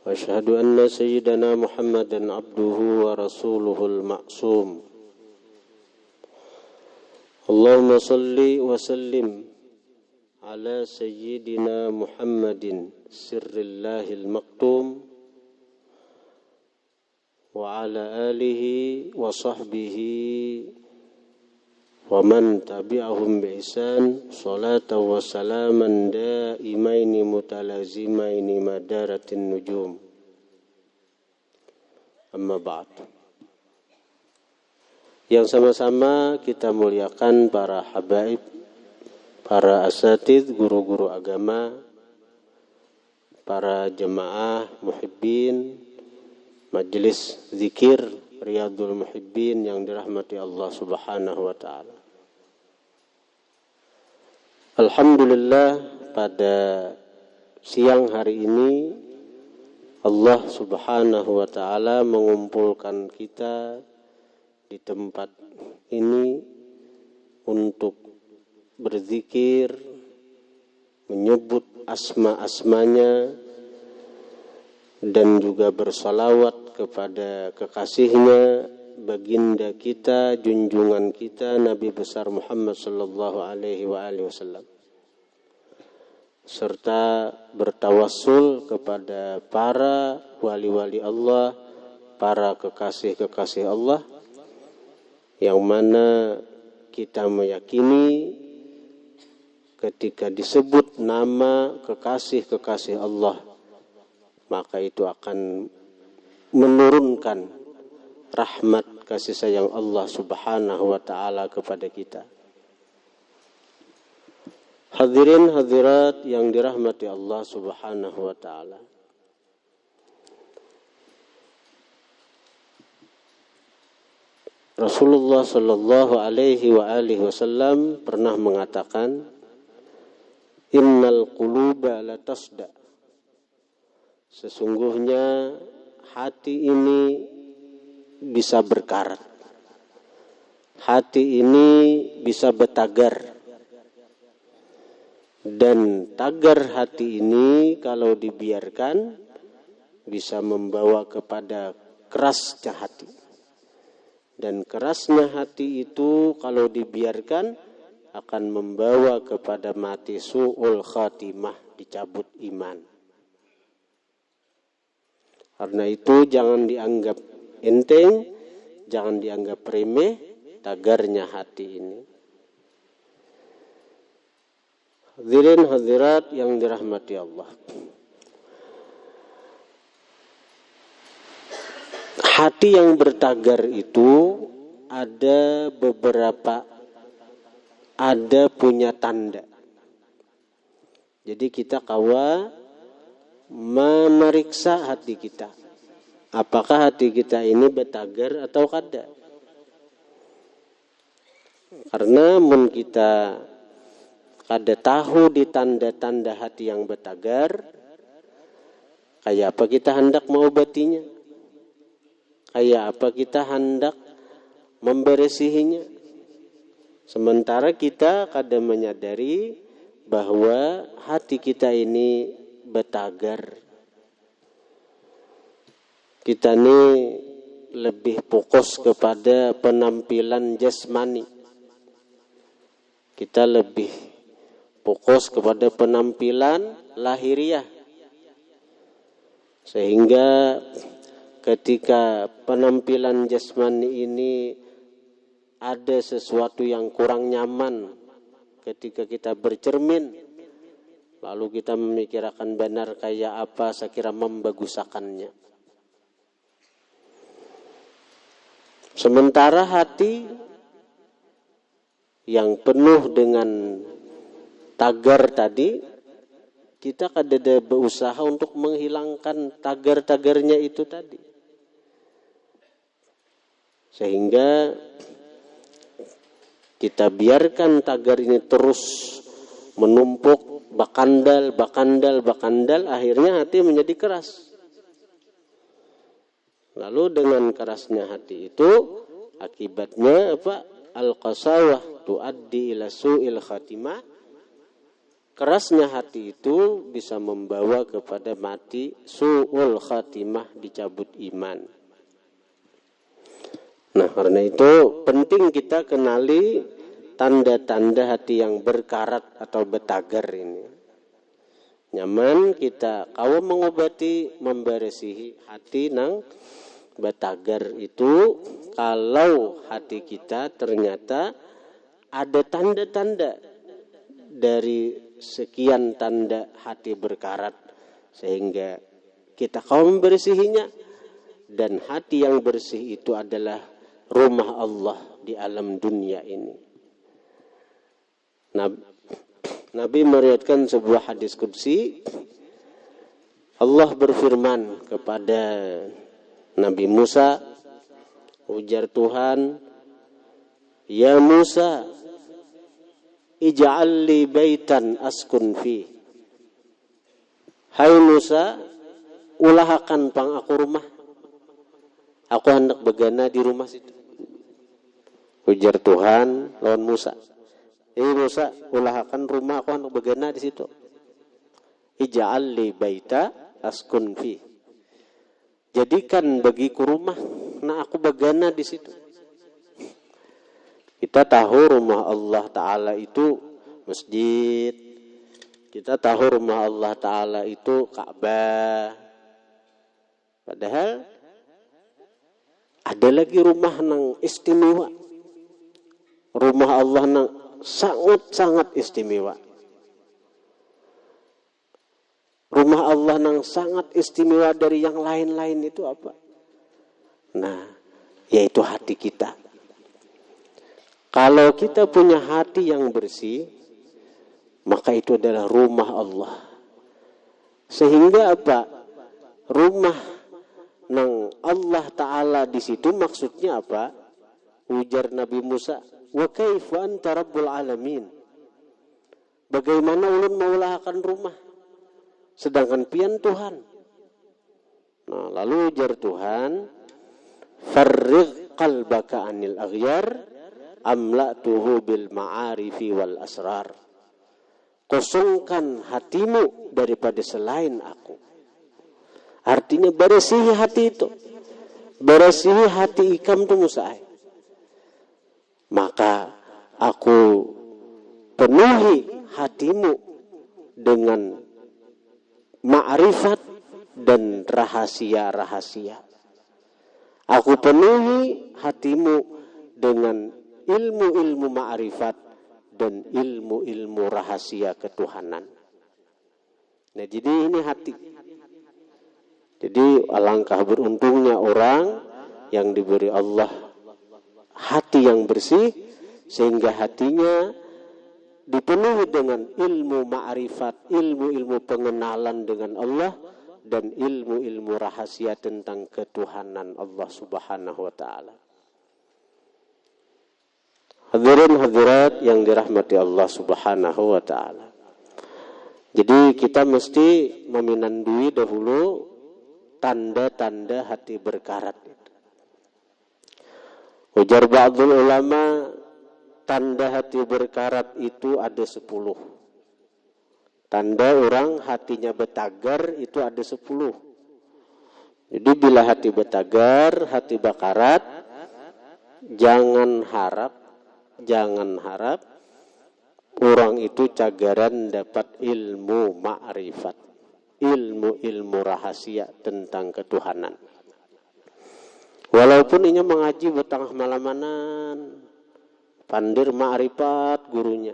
وأشهد أن سيدنا محمدا عبده ورسوله المعصوم اللهم صل وسلم على سيدنا محمد سر الله المكتوم وعلى آله وصحبه ومن تبعهم بإحسان صلاة وسلاما دائمين متلازمين مدارة النجوم أما بعد. Yang sama-sama kita muliakan para habaib, para asatidz, guru-guru agama, para jemaah muhibbin, majelis zikir Riyadul Muhibbin yang dirahmati Allah Subhanahu wa taala. Alhamdulillah, pada siang hari ini Allah Subhanahu wa taala mengumpulkan kita di tempat ini untuk berzikir, menyebut asma-asmanya dan juga bersalawat kepada kekasihnya, baginda kita, junjungan kita, Nabi besar Muhammad sallallahu alaihi wasallam, serta bertawassul kepada para wali-wali Allah, para kekasih-kekasih Allah, yang mana kita meyakini ketika disebut nama kekasih-kekasih Allah, maka itu akan menurunkan rahmat kasih sayang Allah Subhanahu wa taala kepada kita. Hadirin hadirat yang dirahmati Allah Subhanahu wa taala. Rasulullah sallallahu alaihi wasallam pernah mengatakan, innal quluba la tasda. Sesungguhnya hati ini bisa berkarat. Hati ini bisa bertagar. Dan tagar hati ini kalau dibiarkan bisa membawa kepada kerasnya hati. Dan kerasnya hati itu kalau dibiarkan akan membawa kepada mati su'ul khatimah, dicabut iman. Karena itu jangan dianggap enteng, jangan dianggap remeh tagarnya hati ini. Hadirin hadirat yang dirahmati Allah. Hati yang bertagar itu ada beberapa, ada punya tanda. Jadi kita memeriksa hati kita. Apakah hati kita ini bertagar atau kada? Karena mun kita kada tahu di tanda-tanda hati yang bertagar, kayak apa kita hendak mengobatinya? Kayak apa kita hendak memberesihinya? Sementara kita kadang menyadari bahwa hati kita ini bertagar. Kita ini lebih fokus kepada penampilan jasmani. Kita lebih fokus kepada penampilan lahiriah. Sehingga ketika penampilan jasmani ini ada sesuatu yang kurang nyaman ketika kita bercermin, lalu kita memikirkan benar kayak apa saya kira membagusakannya. Sementara hati yang penuh dengan tagar tadi, kita kada berusaha untuk menghilangkan tagar-tagarnya itu tadi. Sehingga kita biarkan tagar ini terus menumpuk, bakandal, akhirnya hati menjadi keras. Lalu dengan kerasnya hati itu akibatnya apa? Al-qasawah tuaddi ila su'il khatimah. kerasnya hati itu bisa membawa kepada mati, su'ul khatimah, dicabut iman. Nah, karena itu penting kita kenali tanda-tanda hati yang berkarat atau betagar ini. Nyaman kita kalau mengobati, memberesihi hati nang betagar itu, kalau hati kita ternyata ada tanda-tanda dari sekian tanda hati berkarat, sehingga kita kalau memberesihinya, dan hati yang bersih itu adalah rumah Allah di alam dunia ini. Nabi meriwayatkan sebuah hadis qudsi. Allah berfirman kepada Nabi Musa, ujar Tuhan, "Ya Musa, ij'al li baitan askun fi." Hai Musa, ulahakan pang aku rumah. Aku hendak begana di rumah situ. Ujar Tuhan lawan Musa, Musa, ulahakan rumah, aku hendak begana di situ. Ij'al li baita askun fi. Jadikan bagiku rumah, nah aku begana di situ. Kita tahu rumah Allah Ta'ala itu masjid. Kita tahu rumah Allah Ta'ala itu Ka'bah. Padahal ada lagi rumah nang istimewa. Rumah Allah nang sangat-sangat istimewa. Rumah Allah nang sangat istimewa dari yang lain-lain itu apa? Nah, yaitu hati kita. Kalau kita punya hati yang bersih, maka itu adalah rumah Allah. Sehingga apa? Rumah nang Allah Ta'ala di situ maksudnya apa? Ujar Nabi Musa, "Wa kaifa anta rabbul alamin?" Bagaimana ulun maulahakan rumah sedangkan pian Tuhan? Nah, lalu ujar Tuhan, "Farrigh qalbaka anil aghyar amla'tuhu bil ma'arifi wal asrar." Kosongkan hatimu daripada selain aku. Artinya beresihi hati itu. Beresihi hati ikam tu Musa. Maka aku penuhi hatimu dengan ma'rifat dan rahasia-rahasia. Aku penuhi hatimu dengan ilmu-ilmu ma'rifat dan ilmu-ilmu rahasia ketuhanan. Nah, jadi ini hati. Jadi alangkah beruntungnya orang yang diberi Allah hati yang bersih, sehingga hatinya dipenuhi dengan ilmu ma'rifat, ilmu-ilmu pengenalan dengan Allah, dan ilmu-ilmu rahasia tentang ketuhanan Allah Subhanahu wa ta'ala. Hadirin hadirat yang dirahmati Allah Subhanahu wa ta'ala. Jadi kita mesti meminandui dahulu tanda-tanda hati berkarat itu. Ujar ba'dul ulama, tanda hati berkarat itu ada 10. Tanda orang hatinya betagar itu ada 10. Jadi bila hati betagar, hati berkarat, jangan harap orang itu cagaran dapat ilmu ma'rifat, ilmu rahasia tentang ketuhanan. Walaupun inya mengaji betengah malamanan, pandir ma'rifat gurunya,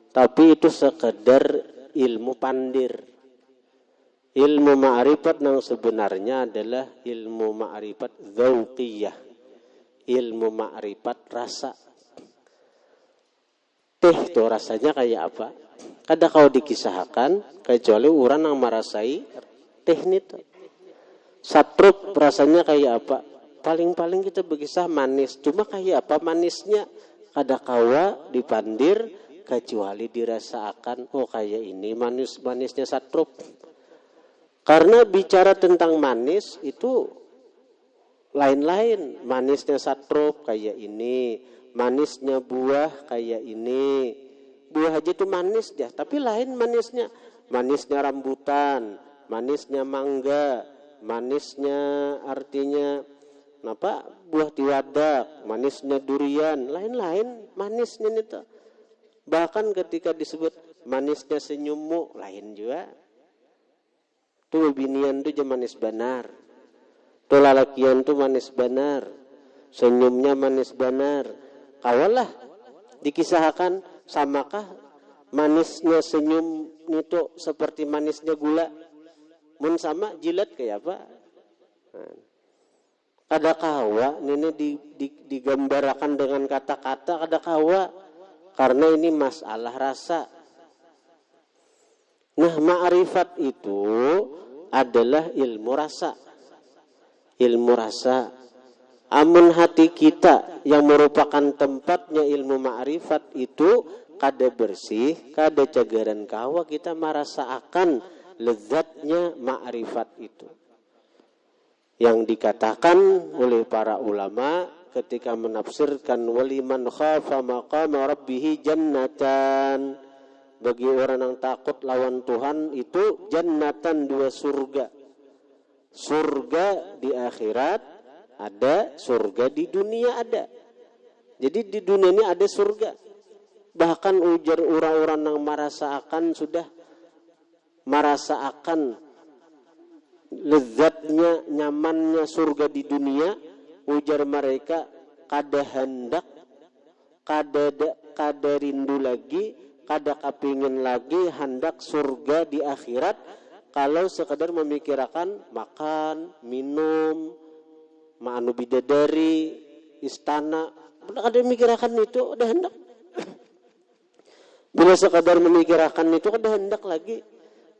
tapi itu sekedar ilmu pandir. Ilmu ma'rifat yang sebenarnya adalah ilmu ma'rifat dzauqiyah, ilmu ma'rifat rasa. Teh itu rasanya kayak apa? Kada kau dikisahkan kecuali orang yang merasai teh itu. Satrup rasanya kayak apa? Paling-paling kita berkisah manis. Cuma kayak apa manisnya? Kada kawa dipandir kecuali dirasakan. Oh kayak ini manisnya satrup. Karena bicara tentang manis itu lain-lain. Manisnya satrup kayak ini. Manisnya buah kayak ini. buah aja itu manis dia, tapi lain manisnya. Manisnya rambutan, manisnya mangga, manisnya artinya apa? Buah tiwadak, manisnya durian, lain-lain manisnya itu. Bahkan ketika disebut manisnya senyummu, lain juga. Tuh binian tuh manis benar. Tuh lalakian tuh manis benar. Senyumnya manis benar. Kawalah dikisahkan, samakah manisnya senyum itu seperti manisnya gula? Mun sama jilat kayak apa? Kada kawa ini digambarkan dengan kata-kata, kada kawa, karena ini masalah rasa. Nah, ma'rifat itu adalah ilmu rasa. Ilmu rasa. Amun hati kita yang merupakan tempatnya ilmu ma'rifat itu kada bersih, kada cagaran kawa kita merasakan lezatnya ma'rifat itu. Yang dikatakan oleh para ulama ketika menafsirkan waliman khafa maqama rabbih jannatan. Bagi orang yang takut lawan Tuhan itu jannatan, 2 surga. Surga di akhirat ada, surga di dunia ada. Jadi di dunia ini ada surga. Bahkan ujar orang-orang yang sudah merasakan lezatnya, nyamannya surga di dunia, ujar mereka kada hendak, kada rindu lagi, kada kepingin lagi hendak surga di akhirat kalau sekadar memikirkan makan, minum, ma'anu bidadari, istana. Kada memikirkan itu, udah hendak. Bila sekadar memikirkan itu, kada hendak lagi.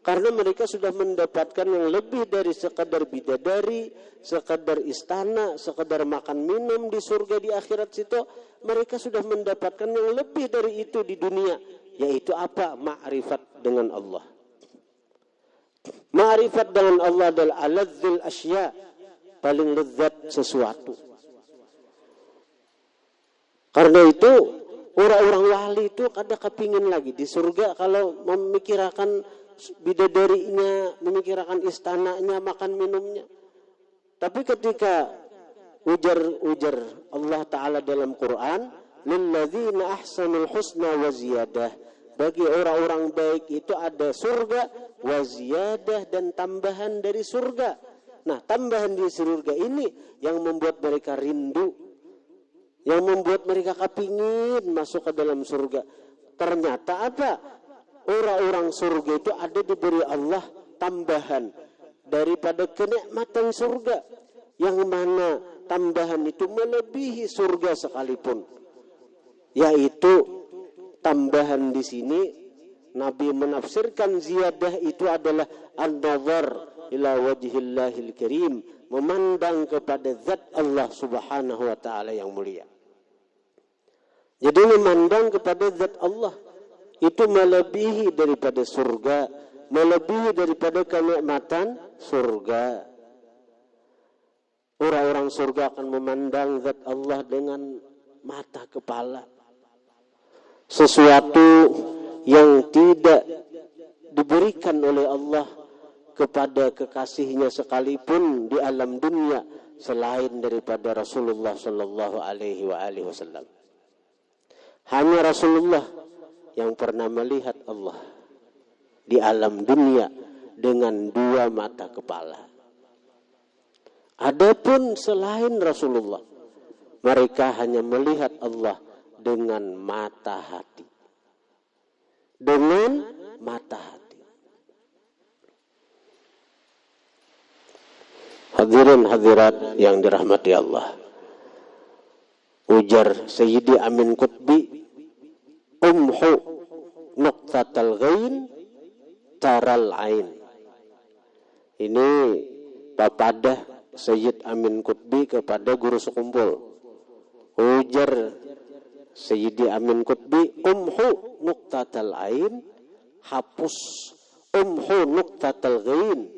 Karena mereka sudah mendapatkan yang lebih dari sekadar bidadari, sekadar istana, sekadar makan minum di surga di akhirat situ. Mereka sudah mendapatkan yang lebih dari itu di dunia. Yaitu apa? Ma'rifat dengan Allah. Ma'rifat dengan Allah adalah aladzul asya, paling lezat sesuatu. Karena itu orang-orang wali itu kada kepingin lagi di surga kalau memikirkan bidadarinya, memikirkan istananya, makan minumnya. Tapi ketika ujar Allah Ta'ala dalam Quran, lilladzina ahsanul husna wa ziyadah, bagi orang-orang baik itu ada surga wa ziyadah, dan tambahan dari surga. Nah, tambahan di surga ini yang membuat mereka rindu, yang membuat mereka kepingin masuk ke dalam surga. Ternyata apa? Orang-orang surga itu ada diberi Allah tambahan daripada kenikmatan surga, yang mana tambahan itu melebihi surga sekalipun. Yaitu tambahan di sini Nabi menafsirkan ziyadah itu adalah an-nazar ila wajhillahil karim, memandang kepada zat Allah Subhanahu wa taala yang mulia. Jadi memandang kepada zat Allah itu melebihi daripada surga, melebihi daripada kenikmatan surga. Orang-orang surga akan memandang zat Allah dengan mata kepala. Sesuatu yang tidak diberikan oleh Allah kepada kekasihnya sekalipun di alam dunia selain daripada Rasulullah sallallahu alaihi wasallam. Hanya Rasulullah yang pernah melihat Allah di alam dunia dengan 2 mata kepala. Adapun selain Rasulullah, mereka hanya melihat Allah dengan mata hati. Dengan mata hati. Hadirin hadirat yang dirahmati Allah. Ujar Sayyidi Amin Qutbi, umhu nuqtatal ghain taral ain. Ini papadah Sayyid Amin Qutbi kepada guru sekumpul. Ujar Sayyidi Amin Qutbi, umhu nuqtatal ain, hapus umhu nuqtatal ghain,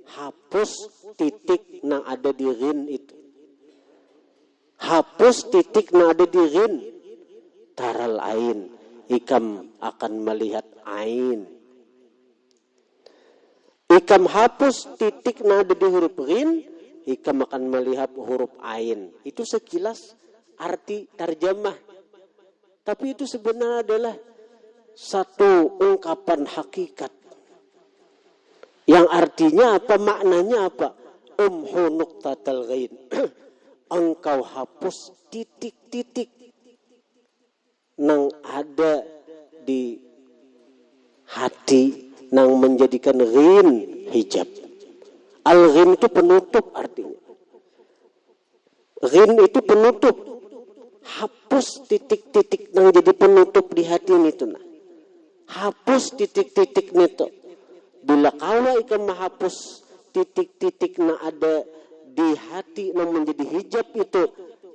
hapus titik yang ada di ghin itu. Hapus titik yang ada di ghin. Taral ain, ikam akan melihat ain. Ikam hapus titik yang ada di huruf ghin, ikam akan melihat huruf ain. Itu sekilas arti terjemah. Tapi itu sebenarnya adalah satu ungkapan hakikat. Yang artinya apa? Maknanya apa? Umhu nuqtatal ghin. Engkau hapus titik-titik yang ada di hati yang menjadikan ghin hijab. Al-ghin itu penutup artinya. Ghin itu penutup. Hapus titik-titik yang jadi penutup di hati itu. Hapus titik-titik itu. Bila kau ikam menghapus titik-titik yang ada di hati yang menjadi hijab itu,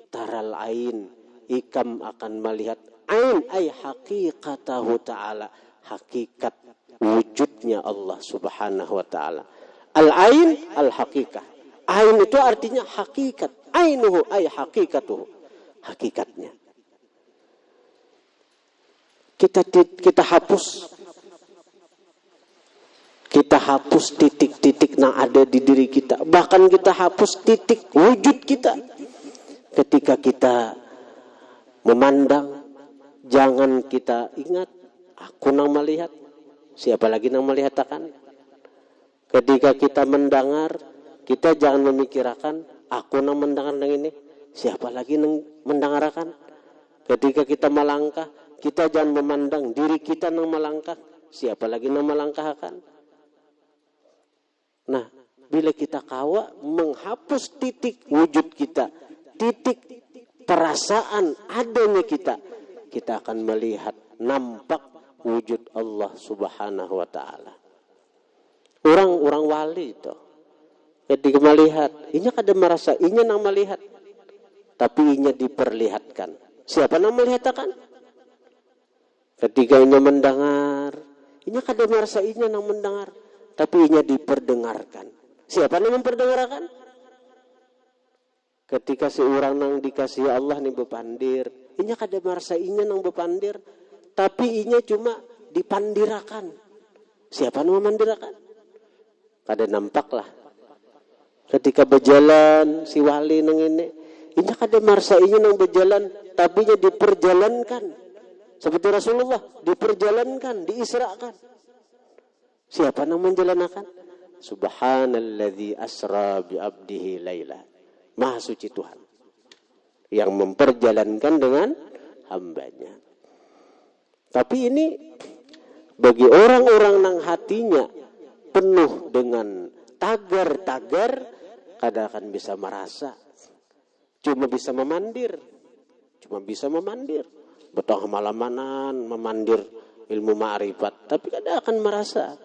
taral ain, ikam akan melihat ain ay haqiqatahu ta'ala, hakikat wujudnya Allah subhanahu wa ta'ala. Al-ain al-haqiqah. Ain itu artinya hakikat. Ainuhu ay haqiqatuhu, hakikatnya. Kita hapus titik-titik yang ada di diri kita. Bahkan kita hapus titik wujud kita. Ketika kita memandang, jangan kita ingat, aku nang melihat. Siapa lagi nang melihat akan? Ketika kita mendengar, kita jangan memikirkan, aku nang mendengar nang ini. Siapa lagi nang mendengarkan? Ketika kita melangkah, kita jangan memandang diri kita nang melangkah. Siapa lagi nang melangkah akan? Nah, bila kita kawa menghapus titik wujud kita, titik perasaan adanya kita akan melihat nampak wujud Allah subhanahu wa ta'ala. Orang wali itu ketika melihat, inya kada merasa inya nang melihat, tapi inya diperlihatkan. Siapa nang melihatkan? Ketika inya mendengar, inya kada merasa inya nang mendengar, tapi inya diperdengarkan. Siapa yang memperdengarkan? Ketika seorang nang dikasih Allah nih bepandir, inya kada merasa inya nang bepandir, tapi inya cuma dipandirakan. Siapa yang memandirakan? Kada nampak lah. Ketika berjalan si wali nang ini, inya kada merasa inya nang berjalan, tapi inya diperjalankan. Seperti Rasulullah diperjalankan, diisrakan. Siapa yang menjalankan? Subhanalladzi asra bi abdihi laila. Maha suci Tuhan yang memperjalankan dengan hambanya. Tapi ini bagi orang-orang yang hatinya penuh dengan tagar-tagar, kadang akan bisa merasa cuma bisa memandir. Betah malamanan memandir ilmu ma'rifat, tapi kadang akan merasa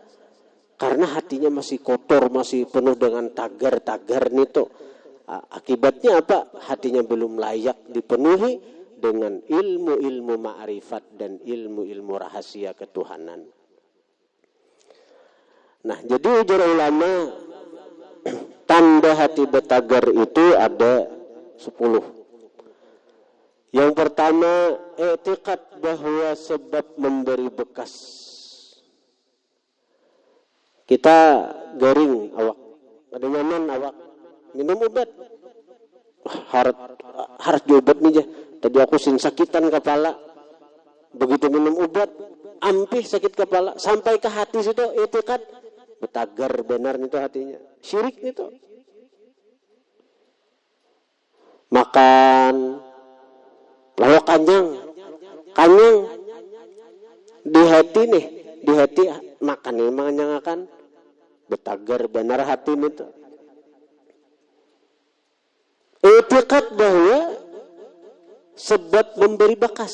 karena hatinya masih kotor, masih penuh dengan tagar-tagar itu. Akibatnya apa? Hatinya belum layak dipenuhi dengan ilmu-ilmu ma'rifat dan ilmu-ilmu rahasia ketuhanan. Nah, jadi ujar ulama, tanda hati bertagar itu ada 10. Yang pertama, i'tiqad bahwa sebab memberi bekas. Kita garing awak, ada nyaman awak, minum obat, harus diobat nih ya. Tadi aku sakitan kepala, begitu minum obat, ampih sakit kepala, sampai ke hati situ, i'tiqad, betagar benar itu hatinya, syirik itu. Makan, lalu kanyang di hati nih, di hati makan nih menganyangakan, betagar benar hati itu. I'tiqad bahwa sebab memberi bekas.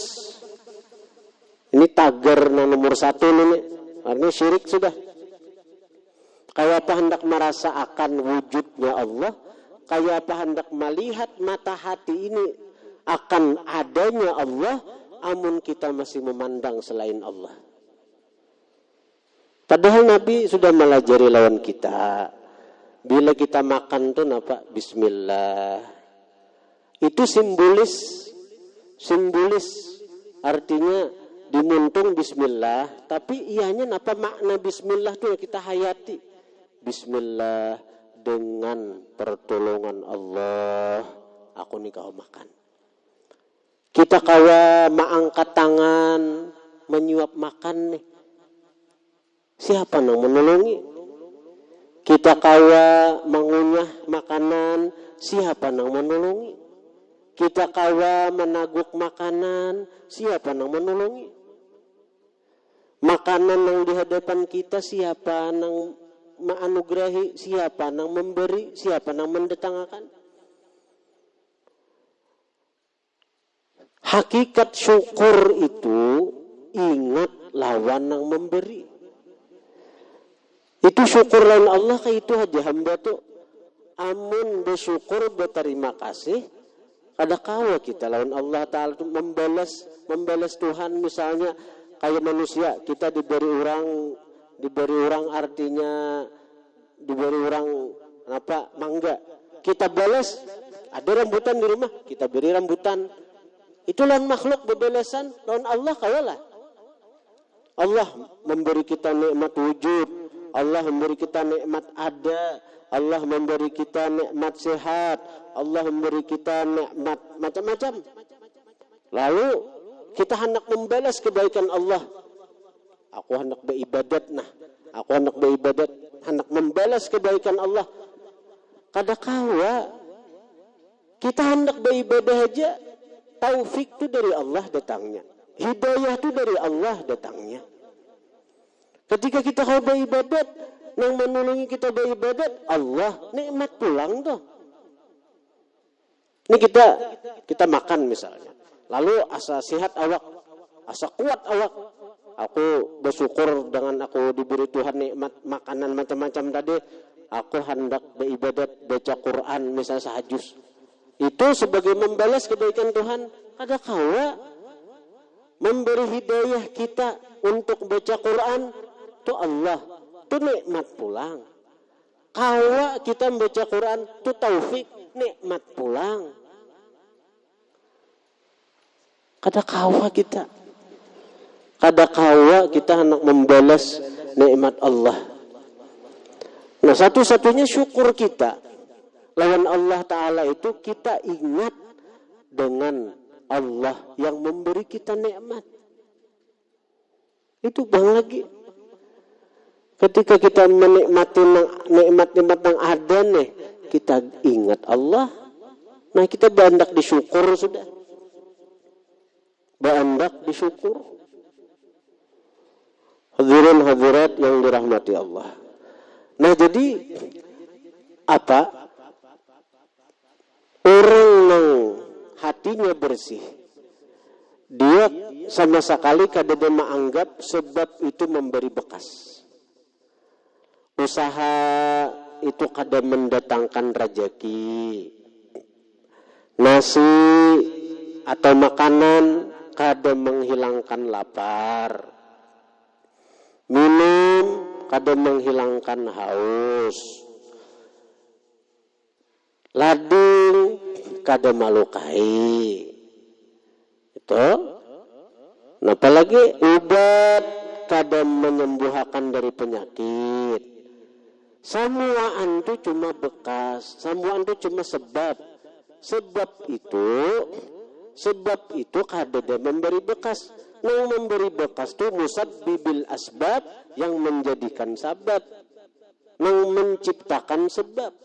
Ini tagar nomor 1 ini, artinya syirik sudah. Kayak apa hendak merasa akan wujudnya Allah, kayak apa hendak melihat mata hati ini akan adanya Allah, amun kita masih memandang selain Allah. Padahal Nabi sudah melajari lawan kita. Bila kita makan tuh apa? Bismillah. Itu simbolis artinya dimuntung bismillah, tapi ianya apa makna bismillah itu kita hayati. Bismillah, dengan pertolongan Allah aku nih kau makan. Kita kawa mengangkat tangan menyuap makan nih, siapa yang menolongi? Kita kawa mengunyah makanan, siapa yang menolongi? Kita kawa menaguk makanan, siapa yang menolongi? Makanan yang di hadapan kita, siapa yang menganugerahi, siapa yang memberi, siapa yang mendatangkan. Hakikat syukur itu ingat lawan yang memberi. Itu syukur lawan Allah kayak itu aja hamba tuh. Amun bersyukur berterima kasih, ada kawa kita lawan Allah Ta'ala itu membalas Tuhan. Misalnya kayak manusia, kita diberi orang artinya diberi orang mangga, kita balas, ada rambutan di rumah, kita beri rambutan. Itu lawan makhluk berbalasan, lawan Allah kawalah. Allah memberi kita nikmat wujud, Allah memberi kita nikmat ada, Allah memberi kita nikmat sehat, Allah memberi kita nikmat macam-macam. Lalu kita hendak membalas kebaikan Allah. Aku hendak beribadat, hendak membalas kebaikan Allah. Kadakawa kita hendak beribadah aja, taufik itu dari Allah datangnya, hidayah itu dari Allah datangnya. Ketika kita mau beribadat, yang menolongi kita beribadat Allah, nikmat pulang tuh. Ini kita makan misalnya, lalu asa sehat awak, asa kuat awak. Aku bersyukur dengan aku diberi Tuhan nikmat makanan macam-macam tadi. Aku hendak beribadat, baca Quran misalnya sahajus. Itu sebagai membalas kebaikan Tuhan. Ada kawa memberi hidayah kita untuk baca Quran, itu Allah, itu nikmat pulang. Kawa kita membaca Quran, itu taufik, nikmat pulang. Kada kawa kita hendak membalas nikmat Allah. Nah, satu-satunya syukur kita lawan Allah Ta'ala itu kita ingat dengan Allah yang memberi kita nikmat. Itu bang lagi. Ketika kita menikmati nikmat-nikmat yang ada nih, kita ingat Allah. Nah, kita bandak disyukur sudah. Bandak disyukur. Hadirin hadirat yang dirahmati Allah. Nah, jadi apa? Orang yang hatinya bersih, dia sama sekali kada menganggap sebab itu memberi bekas. Usaha itu kada mendatangkan rezeki. Nasi atau makanan kada menghilangkan lapar. Minum kada menghilangkan haus. Lading kada malukai. Itu. Nah, apalagi obat kada menyembuhkan dari penyakit. Samuaan itu cuma bekas, samuaan itu cuma sebab. Sebab itu kada memberi bekas. Yang memberi bekas itu musabbibil asbab, yang menjadikan sebab, yang menciptakan sebab.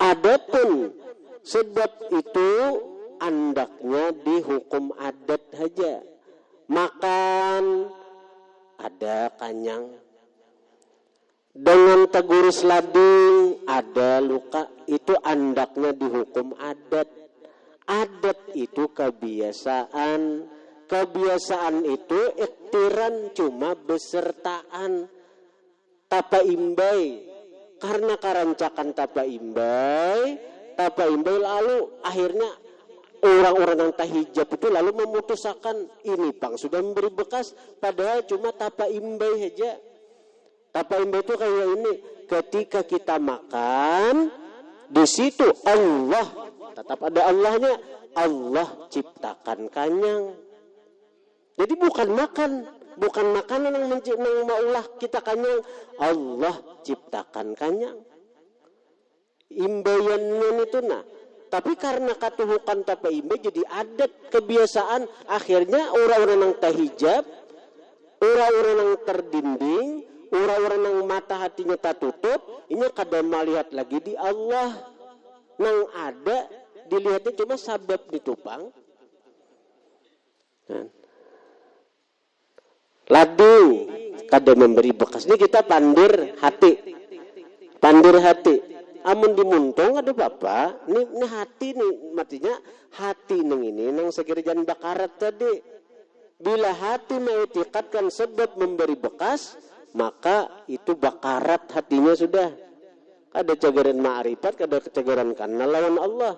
Adapun sebab itu andaknya dihukum adat saja. Makan ada kanyang, dengan teguris lading ada luka, itu andaknya dihukum adat. Adat itu kebiasaan. Kebiasaan itu iktiran cuma besertaan. Tapa imbai. Karena karancakan tapa imbai lalu akhirnya orang-orang yang tahijab itu lalu memutuskan ini pang sudah memberi bekas, padahal cuma tapa imbai saja. Tapa imbai itu kayak ini, ketika kita makan di situ Allah tetap ada Allahnya. Allah ciptakan kanyang. Jadi bukan makanan yang maulah kita kanyang. Allah ciptakan kanyang. Imbayannya itu nah. Tapi karena katuhukan tapa imbe jadi adat kebiasaan, akhirnya orang-orang yang tahijab, orang-orang yang terdinding, orang-orang yang mata hatinya tak tutup, ini kada melihat lagi di Allah. Nang ada dilihatnya cuma sabab ditupang. Lading kada memberi bekas. Ini kita pandir hati. Amun dimuntung ada bapak, ini hati nih, matinya hati neng ini, nang sekirjan bakarat tadi. Bila hati mengitikadkan sebab memberi bekas, maka itu bakarat hatinya sudah. Ada cagaran ma'rifat, ada cagaran kana lawan Allah.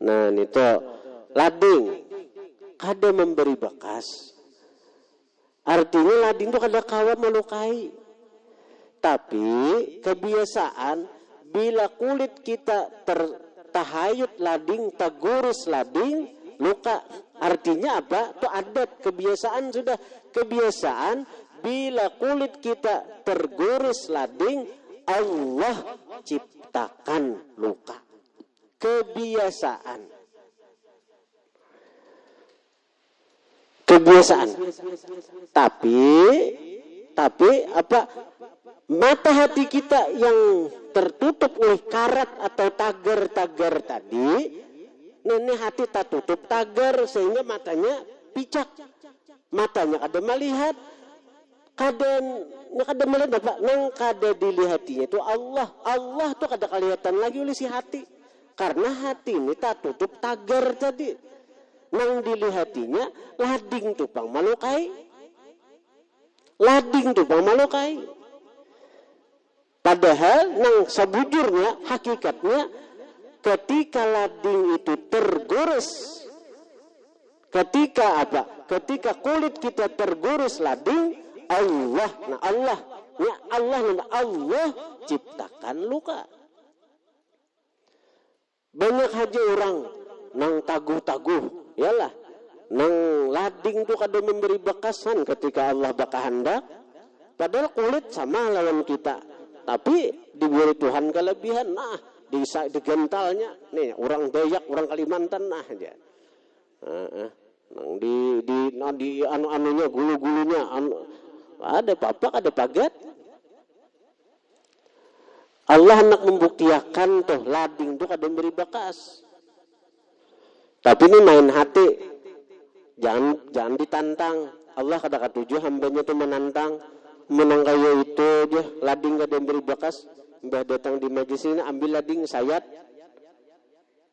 Nah itu lading, kada memberi bekas. Artinya lading itu kada kawa melukai. Tapi kebiasaan bila kulit kita tertahayut lading, tergurus lading, luka. Artinya apa? Itu adat, kebiasaan sudah. Kebiasaan bila kulit kita tergurus lading, Allah ciptakan luka. Kebiasaan. Tapi apa? Mata hati kita yang tertutup oleh karat atau tagar-tagar tadi, ini hati tak tutup tagar sehingga matanya picak, matanya kada melihat, kada melihat apa? Nang kada dilihatinya itu Allah tuh kada kelihatan lagi oleh si hati, karena hati ini tak tutup tagar tadi. Nang dilihatinya lading tupang malukai, Padahal nang sebujurnya hakikatnya ketika lading itu tergurus, ketika kulit kita tergurus lading, Allah ciptakan luka. Banyak haja orang nang taguh, yalah, nang lading tu kada memberi bekasan ketika Allah bakahandak, padahal kulit sama lawan kita. Tapi diberi Tuhan kelebihan, digentalnya, nih orang Dayak, orang Kalimantan, dia, di anu-anunya, gulu-gulunya, ada papak, ada pagat. Allah hendak membuktikan tuh lading tuh kada memberi bekas. Tapi ini main hati, jangan ditantang. Allah kada katuju hambanya tuh menantang. Menang kaya itu dia lading gak ada beri bekas, mbah datang di majelis ini ambil lading sayat.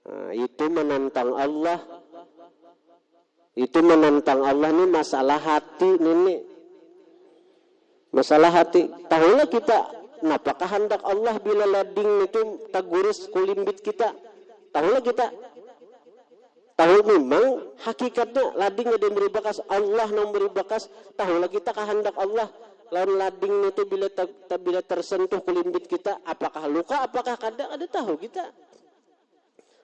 Nah, itu menantang Allah. Ini masalah hati ini. Masalah hati. Tahulah kita, apakah hendak Allah bila lading itu taguris kulimbit kita? Tahulah kita. Tahu memang hakikatnya lading ada beri bekas, Allah yang beri bekas. Tahulah kita kehendak Allah. Lawan lading itu bila tersentuh kulimbit kita, apakah luka, apakah kada tahu kita.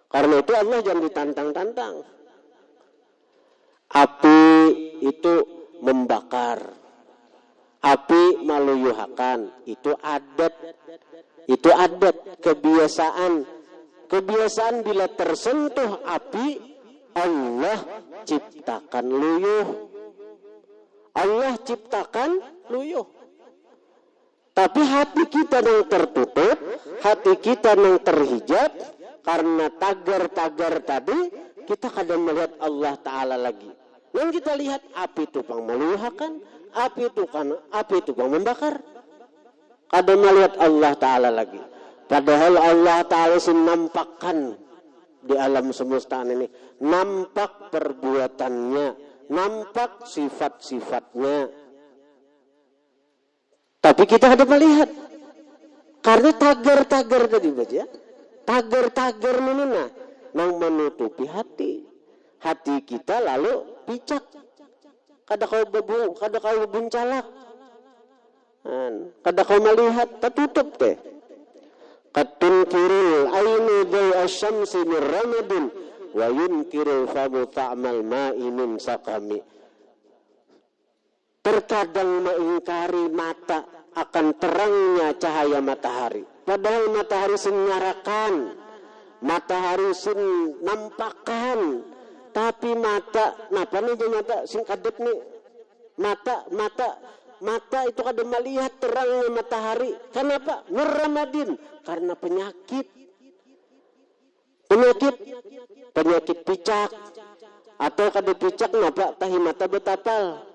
Karena itu Allah jangan ditantang-tantang. Api itu membakar, api maluyuhakan, itu adat, kebiasaan bila tersentuh api, Allah ciptakan luyuh. Tapi hati kita yang tertutup, hati kita yang terhijab, karena tagar-tagar tadi, kita kadang melihat Allah Ta'ala lagi. Yang kita lihat api itu pang meluhakan, api itu pang membakar. Kadang melihat Allah Ta'ala lagi. Padahal Allah Ta'ala nampakkan di alam semesta ini, nampak perbuatannya, nampak sifat-sifatnya. Tapi kita ada melihat. Karena tagar-tagar tadi baca. Tagar-tagar ini nang menutupi hati. Hati kita lalu picak. Kada kau buncalak. Kada kau melihat, tertutup teh. Katunkiril ainu dai asyamsi min ramadin wa yunkiril famu ta'mal ma'i min sakami. terkadang mengingkari mata akan terangnya cahaya matahari. Padahal matahari senyarakan, matahari nampakkan, tapi mata, napa nih mata singkadet nih, mata itu kada melihat terangnya matahari. Kenapa? Nur Ramadin, karena penyakit picak, atau kada picak napa tahi mata betapal.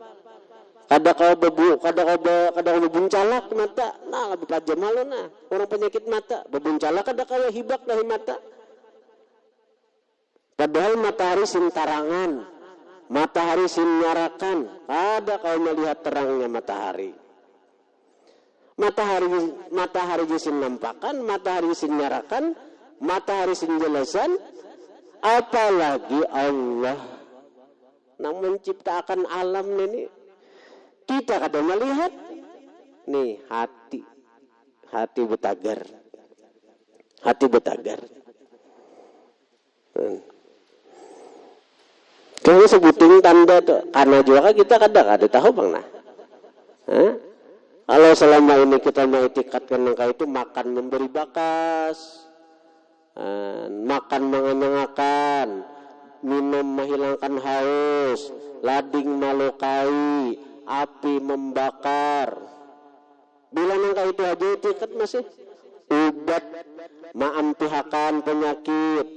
Kada kau bebuncalak mata, nah lebih tajam malu nah orang penyakit mata bebuncalak kada kau hibak dari mata. Padahal matahari sin tarangan, matahari sin nyarakan, kada kau melihat terangnya matahari. Matahari sin nampakan, matahari sin nyarakan, matahari sin jelasan, apalagi Allah yang menciptakan alam ini. Kita kada melihat nih hati betagar. Kalau sebutin tanda tuh, karena juga kita kada tahu bang nah. Kalau selama ini kita mengitikatkan engkau itu makan memberi bakas, makan mengenyangkan, minum menghilangkan haus, lading melukai, api membakar. Bila engkau itu aja etikat masih obat maampihakan penyakit,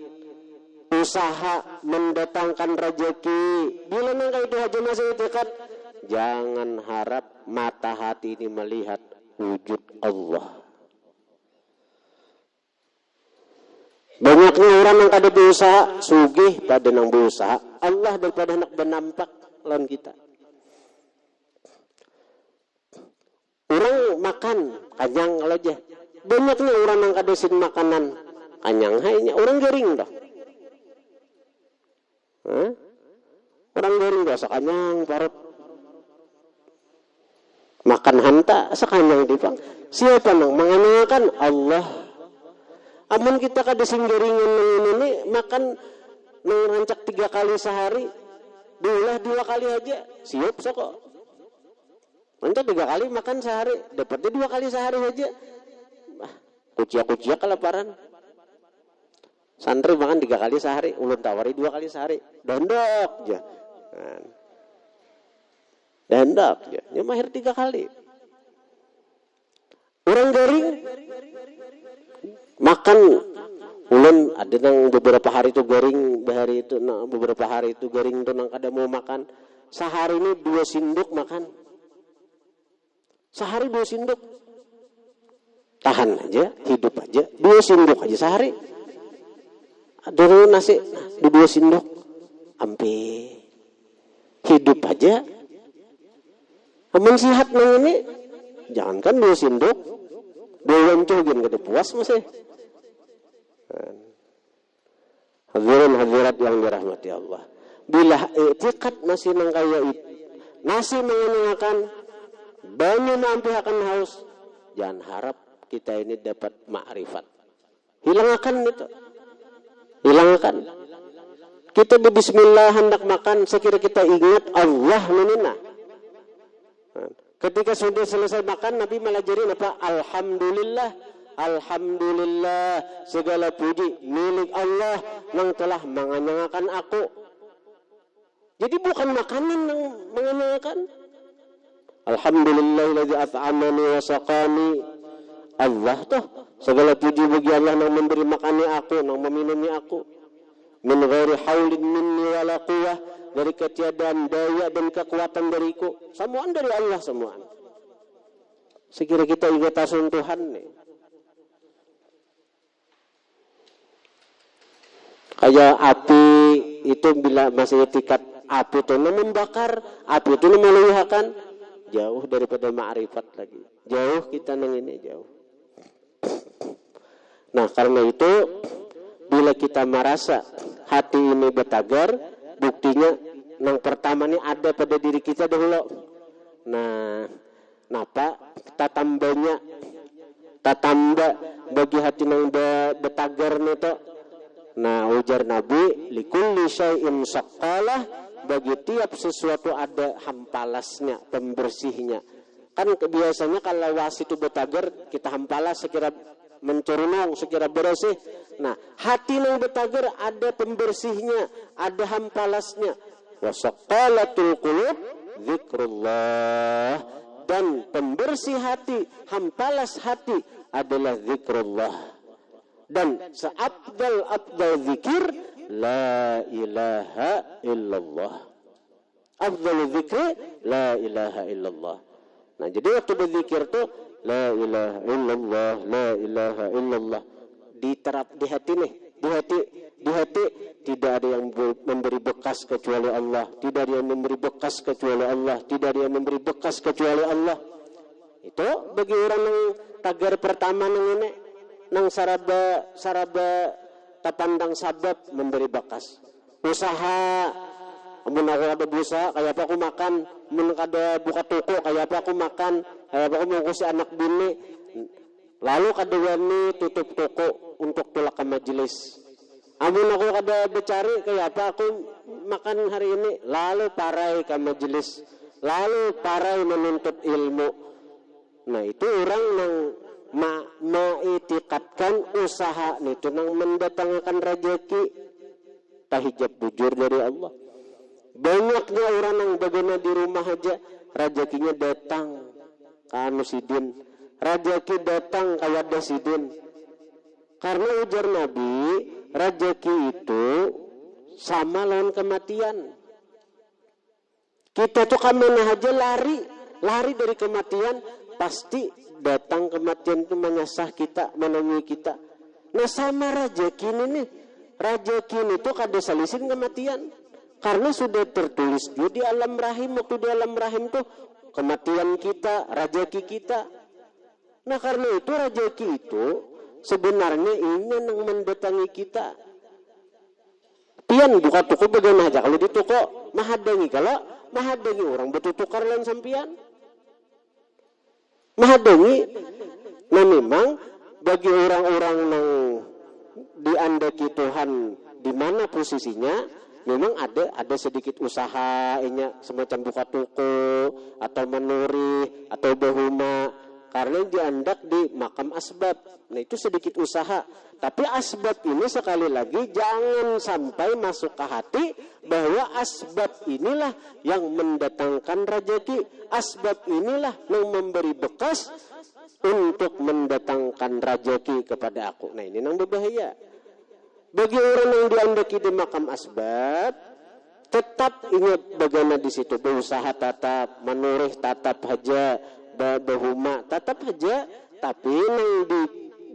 usaha mendatangkan rezeki. Bila engkau itu aja masih etikat, jangan harap mata hati ini melihat wujud Allah. Banyaknya orang yang kada berusaha, sugih pada nang berusaha, Allah daripada nak bernampak lawan kita. Orang makan kanyang kalau aja. Banyaknya orang yang kadesin makanan kanyang hanya orang gering dah. Orang gering dah sakanyang parut. Makan hanta sakanyang dipang. Siapa nang mengenyangkan? Allah. Amun kita kadesin geringan ini makan rancak 3 kali sehari. Dua kali aja. Siap soko. Untuk 3 kali makan sehari, dapatnya 2 kali sehari aja. Kucia kelaparan. Santri makan 3 kali sehari, ulun tawari 2 kali sehari. Dandok aja. Dandok aja. Dia mahir 3 kali. Orang garing makan ulun ada nang beberapa hari itu garing, beberapa hari itu garing tuh nang kada mau makan. Sehari ini 2 sinduk makan. Sehari 2 sinduk. Tahan aja, hidup aja. 2 sinduk aja sehari. Ada nasi, 2 sinduk. Ampe. Hidup aja. Amun sihat nang ini, jangankan 2 sinduk. 2 lencuh gini kada puas masih. Hadirin-hadirat yang dirahmati Allah. Bila etikat masih nang kaya itu, nasi mengenyangkan, banyak mampihakan haus, jangan harap kita ini dapat ma'rifat. Hilangkan itu. Hilangkan. Kita bismillah hendak makan, sekira kita ingat Allah menina. Ketika sudah selesai makan, Nabi melajarin apa? Alhamdulillah, alhamdulillah, segala puji milik Allah yang telah mengenyangkan aku. Jadi bukan makanan yang mengenyangkan. Alhamdulillahilladzi at'amani wa saqani. Allah tuh segala puji bagi Allah yang memberi makani aku, yang meminumi aku. Min ghairi haulin minni wala quwwah, dari ketiadaan daya dan kekuatan dariku. Semuaan dari Allah semuaan. Sekira kita ingat asun Tuhan nih. Kayak api itu bila masih etikat api itu membakar, api itu meluhakan. Jauh daripada ma'rifat lagi. Jauh kita nang ini jauh. Nah karena itu bila kita merasa hati ini betagar, buktinya yang pertama ini ada pada diri kita dahulu. Nah, napa tatambah bagi hati yang betagar nito. Nah ujar Nabi, likulli syai'in saqqalah bagi tiap sesuatu ada hampalasnya, pembersihnya. Kan biasanya kalau wasit itu betager, kita hampalas sekira mencurunong, sekira bersih. Nah, hati nang betager ada pembersihnya, ada hampalasnya. Wasaqalatul qulub zikrullah. Dan pembersih hati, hampalas hati adalah zikrullah. Dan seabdal zikir la ilaha illallah. Afdal zikri la ilaha illallah. Nah, jadi waktu berzikir tuh la ilaha illallah, la ilaha illallah diterap di hati nih, di hati tidak ada yang memberi bekas kecuali Allah, tidak ada yang memberi bekas kecuali Allah, tidak ada yang memberi bekas kecuali Allah. Itu bagi orang yang tagar pertama nang ini, nang saraba tapandang sabab memberi bekas. Usaha, amun aku ada busa, kayak apa aku makan, amun kada buka toko, kayak apa aku makan, kayak apa aku mau si anak bini. Lalu kada wani tutup toko untuk tulak ke majelis. Amun aku kada bercari, kayak apa aku makan hari ini, lalu parai ke majelis, lalu parai menuntut ilmu. Nah, itu orang yang maitikatkan usaha itu nang mendatangkan rezeki, tahijab bujur dari Allah. Banyaknya orang yang bagaimana di rumah aja rezekinya datang kanu sidin, rezeki datang kayak ada sidin. Karena ujar Nabi, rezeki itu sama lawan kematian. Kita tuh kemana aja lari dari kematian, pasti datang kematian itu menyasar kita, menemui kita. Nah, sama rezeki ini nih, rezeki ini tuh kada salisin kematian. Karena sudah tertulis juga di alam rahim, waktu di alam rahim tuh kematian kita, rezeki kita. Nah, karena itu rezeki itu sebenarnya ingin yang mendatangi kita. Pian buka toko bagaimana aja, kalau di toko mahadangi, kalau mahadangi orang bertukar lan sampian. Mahadangi. Nah, memang bagi orang-orang yang diandaki Tuhan di mana posisinya, memang ada sedikit usaha, semacam buka toko atau menuri atau bahuma, karena diandak di makam asbab. Nah, itu sedikit usaha. Tapi asbab ini sekali lagi jangan sampai masuk ke hati bahwa asbab inilah yang mendatangkan rezeki. Asbab inilah yang memberi bekas untuk mendatangkan rezeki kepada aku. Nah, ini yang berbahaya. Bagi orang yang diandaki di makam asbab, tetap ingat bagaimana di situ berusaha tatap, menurih tatap aja, bahuma tatap aja, tapi yang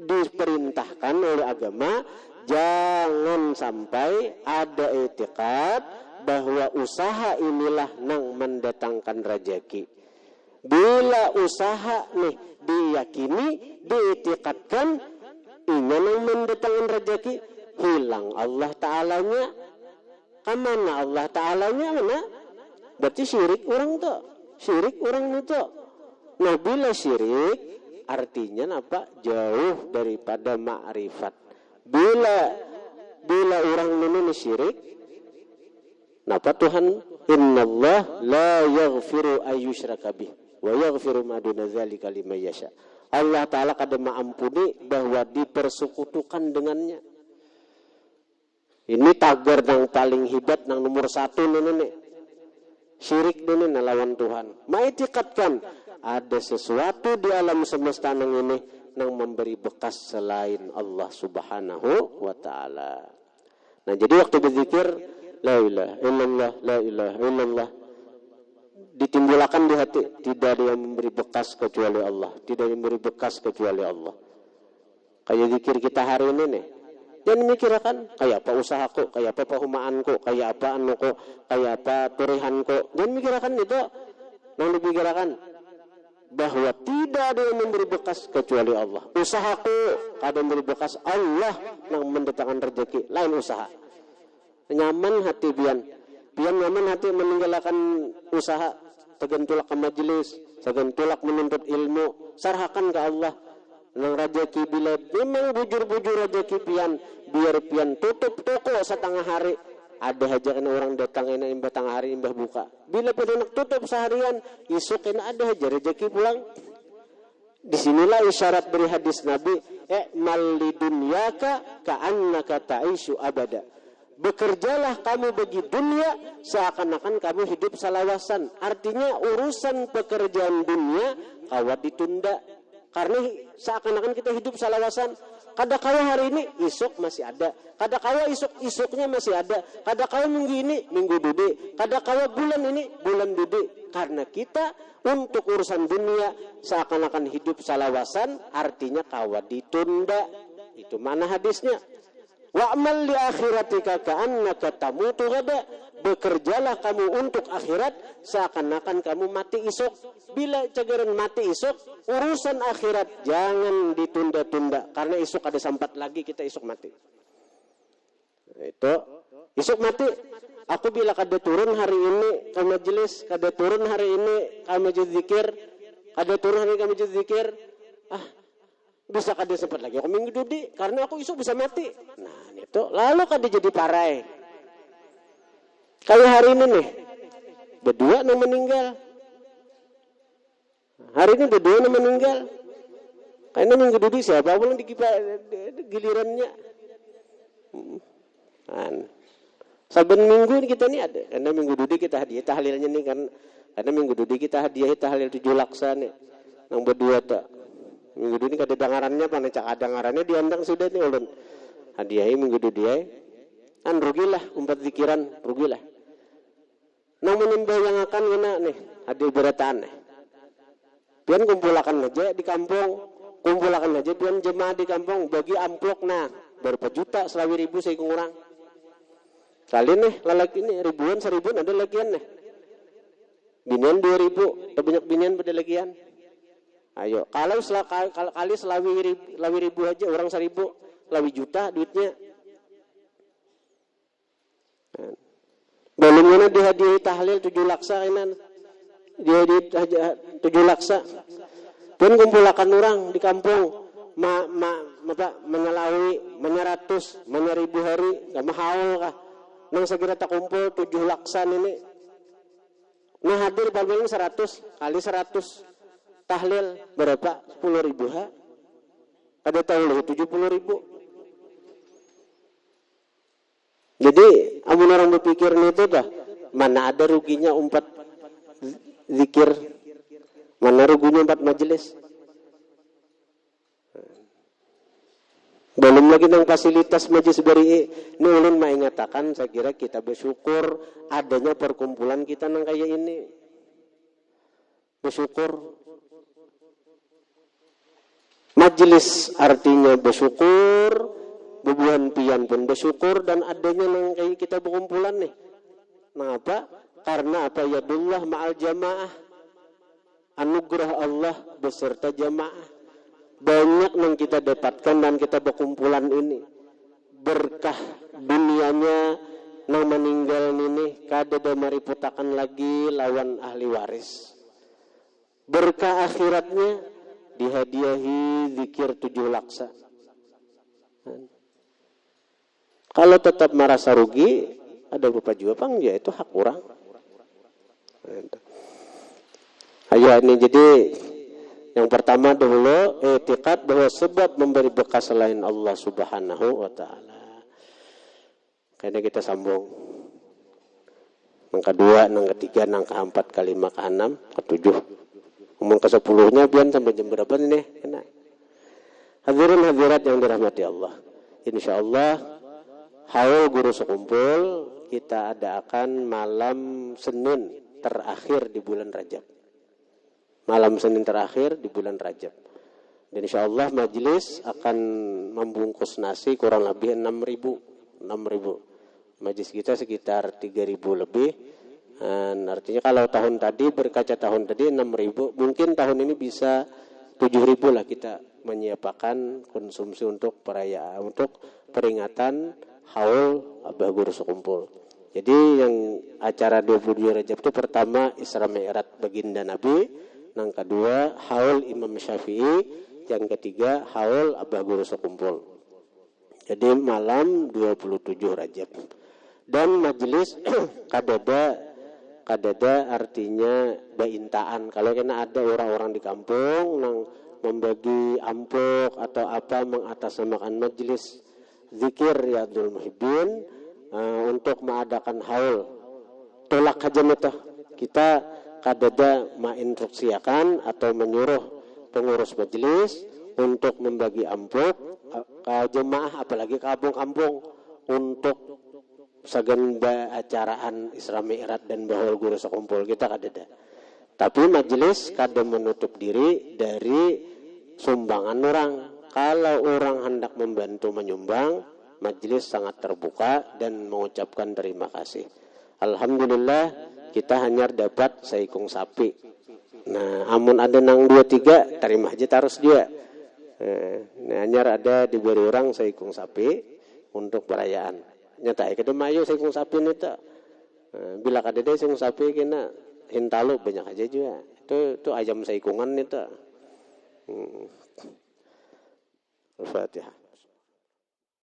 diperintahkan oleh agama jangan sampai ada etikad bahwa usaha inilah yang mendatangkan rezeki. Bila usaha nih diyakini, dietikadkan ini yang mendatangkan rezeki, hilang Allah Ta'alanya. Kemana Allah Ta'alanya? Mana? Berarti syirik orang tuh. Syirik orang itu. Nah, bila syirik artinya apa? Jauh daripada ma'rifat. Bila orang ini syirik, napa Tuhan? Innallah la yaghfiru ayyushraka bih wa yaghfiru ma duna dzalika liman yasha. Allah Ta'ala kada mengampuni bahwa dipersekutukan dengannya. Ini tagar yang paling hebat, yang nomor 1 nih. Syirik ini lawan Tuhan. Maitikatkan ada sesuatu di alam semesta ini yang memberi bekas selain Allah Subhanahu wa Ta'ala. Nah, jadi waktu berzikir la ilaha illallah, la ilaha illallah, ditimbulkan di hati, tidak ada yang memberi bekas kecuali Allah, tidak ada yang memberi bekas kecuali Allah. Kayak zikir kita hari ini nih. Dan mikirkan kayak apa usahaku, kayak apa pahumaanku, kayak apa anuku, kayak apa turihanku. Dan mikirkan itu, yang dipikirkan bahwa tidak ada yang memberi bekas kecuali Allah. Usahaku kada memberi bekas, Allah yang mendatangkan rezeki, lain usaha. Nyaman hati pian nyaman hati meninggalkan usaha, tegentulak ke majelis, tegentulak menuntut ilmu, sarhakan ke Allah. Nang rezeki bila memang bujur-bujur rezeki pian, biar pian tutup toko setengah hari, Ada aja kena orang datang enak imbah tang hari imbah buka. Bila nak tutup seharian, isuk kena ada aja rezeki pulang. Disinilah isyarat dari hadis Nabi, mal lidunyaka ka'annaka ta'ishu abada. Bekerjalah kamu bagi dunia seakan-akan kamu hidup salawasan. Artinya urusan pekerjaan dunia kawat ditunda. Karena seakan-akan kita hidup salawasan. Kadakawa hari ini, isuk masih ada. Kadakawa isuknya masih ada. Kadakawa minggu ini, minggu dudi. Kadakawa bulan ini, bulan dudi. Karena kita untuk urusan dunia seakan-akan hidup salawasan, artinya kawa ditunda. Itu mana hadisnya? Wa'mal li akhiratika ka'annaka tamutu gada. Bekerjalah kamu untuk akhirat seakan-akan kamu mati isuk. Bila cagaran mati isuk, urusan akhirat jangan ditunda-tunda. Karena isuk ada sampat lagi kita isuk mati. Itu isuk mati. Aku bila kada turun hari ini ke majelis, kada turun hari ini ke majelis zikir, kada turun hari ini ke majelis zikir, bisa kada sempat lagi aku minggu dudi karena aku isuk bisa mati. Nah, itu lalu kada jadi parai. Kayak hari ini nih, berdua yang meninggal. Hari ini berdua yang meninggal. Karena minggu dudi siapa pulang di gilirannya. Saben minggu kita nih ada. Karena minggu dudi kita hadiah tahlilnya nih kan. Karena minggu dudi kita hadiah tahlil 7 laksa nih. Yang berdua tak. Minggu dudi kada dangarannya pana cak dangarannya diandang sudah nih ulun. Hadiah minggu dudi kan rugilah umpat zikiran rugilah. Nang menyembah akan kena nih hadiah berataan nih. Pian kumpulakan aja di kampung, kumpulakan aja pian jemaah di kampung bagi amplok nah berapa juta selawi ribu saya kurang. Kali nih lalaki nih ribuan seribuan ada lagian nih. Binian 2000, banyak binian pada lagian. Ayo, kalau kali selawi ribu aja orang 1000, lawi juta duitnya. Belumnya dihadiahi tahlil 7 laksa kainan. Dia 7 laksa. Pun kumpulakan orang di kampung menyalawi, 100, 1000 hari, enggak mahal kah? Nang segera tak kumpul 7 laksa ini. Nah hadir paling 100 kali 100 tahlil berapa? 10.000 ha? Ada tahu 70.000. Jadi, amun orang berpikir itu dah, mana ada ruginya umpat zikir, mana ruginya umpat majelis. Belum lagi tentang fasilitas majelis bari. Ini ulun mengatakan, saya kira kita bersyukur adanya perkumpulan kita nang kayak ini. Bersyukur. Majelis artinya bersyukur. Bubuhan pian pun bersyukur dan adanya yang kayak kita berkumpulan nih. Mengapa? Karena apa? Yadullah ma'al jamaah. Anugerah Allah beserta jamaah. Banyak yang kita dapatkan dan kita berkumpulan ini. Berkah dunianya yang meninggal ini kada mariputakan lagi lawan ahli waris. Berkah akhiratnya dihadiahi zikir 7 laksa. Kalau tetap merasa rugi, ada beberapa juga ya itu hak orang. Ayo ini jadi yang pertama dulu i'tiqad bahwa sebab memberi bekas selain Allah Subhanahu wa taala. Kayaknya kita sambung. Yang kedua, yang ketiga, yang keempat, kelima, keenam, ketujuh. Ngomong ke 10-nya biar sampai jam berapa nih? Kena. Hadirin hadirat yang dirahmati Allah. Insyaallah haul guru sekumpul kita adakan malam Senin terakhir di bulan Rajab. Malam Senin terakhir di bulan Rajab. Dan insyaallah majelis akan membungkus nasi kurang lebih 6.000. Majelis kita sekitar 3.000 lebih. Dan artinya kalau tahun tadi berkaca tahun tadi 6.000, mungkin tahun ini bisa 7.000 lah kita menyiapkan konsumsi untuk perayaan, untuk peringatan haul Abah Guru Sekumpul. Jadi yang acara 27 Rajab itu pertama Isra Mi'raj baginda Nabi, yang kedua haul Imam Syafi'i, yang ketiga haul Abah Guru Sekumpul. Jadi malam 27 Rajab. Dan majelis kadada artinya baintaan. Kalau kena ada orang-orang di kampung nang membagi ampuk atau apa mengatasnamakan majelis zikir Riyadhul Muhibbin untuk mengadakan haul. Tolak aja itu. Kita kadada menginstruksikan atau menyuruh pengurus majelis untuk membagi ampuk ke jemaah apalagi kampung-kampung untuk sagenda acaraan Isra Mi'raj dan bahul guru sekumpul kita kadada. Tapi majelis kada menutup diri dari sumbangan orang. Kalau orang hendak membantu menyumbang, majelis sangat terbuka dan mengucapkan terima kasih. Alhamdulillah kita hanya dapat saikung sapi. Nah, amun ada nang 2-3 terima aja terus dia. Nah, hanya ada diberi orang saikung sapi untuk perayaan. Nyata kada mayu saikung sapi nita. Bila kada ada saikung sapi kena hintalo banyak aja juga. Itu ayam saikungan nita. Al-Fatihah.